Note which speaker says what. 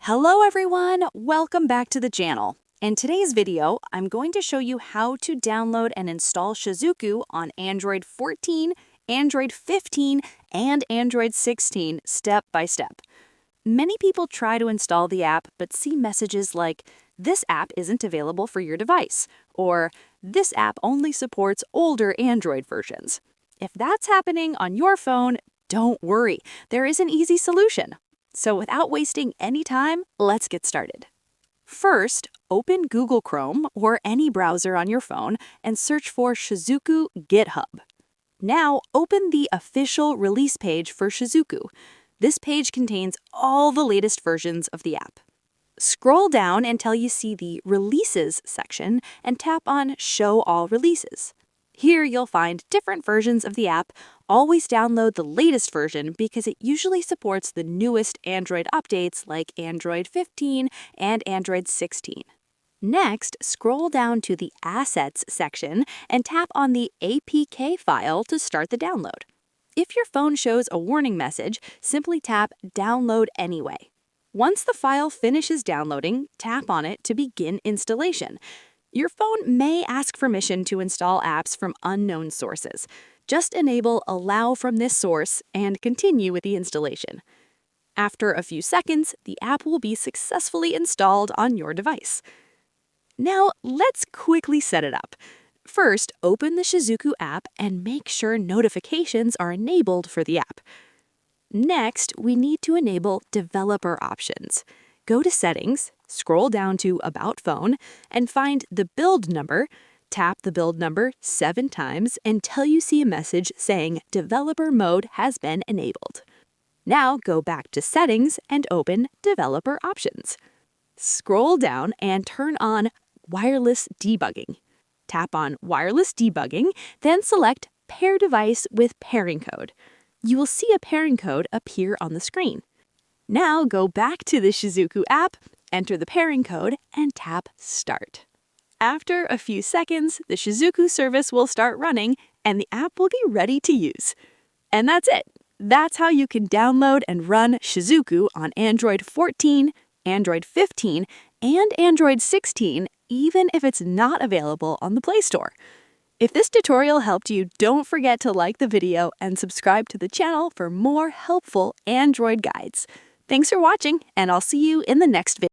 Speaker 1: Hello everyone, welcome back to the channel. In today's video, I'm going to show you how to download and install Shizuku on Android 14, Android 15, and Android 16 step by step. Many people try to install the app but see messages like, "This app isn't available for your device," or "This app only supports older Android versions." If that's happening on your phone, don't worry, there is an easy solution. So without wasting any time, let's get started. First, open Google Chrome or any browser on your phone and search for Shizuku GitHub. Now, open the official release page for Shizuku. This page contains all the latest versions of the app. Scroll down until you see the Releases section and tap on Show All Releases. Here you'll find different versions of the app. Always download the latest version because it usually supports the newest Android updates like Android 15 and Android 16. Next, scroll down to the Assets section and tap on the APK file to start the download. If your phone shows a warning message, simply tap Download Anyway. Once the file finishes downloading, tap on it to begin installation. Your phone may ask permission to install apps from unknown sources. Just enable Allow from this source and continue with the installation. After a few seconds, the app will be successfully installed on your device. Now, let's quickly set it up. First, open the Shizuku app and make sure notifications are enabled for the app. Next, we need to enable developer options. Go to Settings, scroll down to About Phone, and find the build number. Tap the build number 7 times until you see a message saying Developer Mode has been enabled. Now go back to Settings and open Developer Options. Scroll down and turn on Wireless Debugging. Tap on Wireless Debugging, then select Pair Device with Pairing Code. You will see a pairing code appear on the screen. Now go back to the Shizuku app, enter the pairing code, and tap Start. After a few seconds, the Shizuku service will start running and the app will be ready to use. And that's it. That's how you can download and run Shizuku on Android 14, Android 15, and Android 16, even if it's not available on the Play Store. If this tutorial helped you, don't forget to like the video and subscribe to the channel for more helpful Android guides. Thanks for watching, and I'll see you in the next video.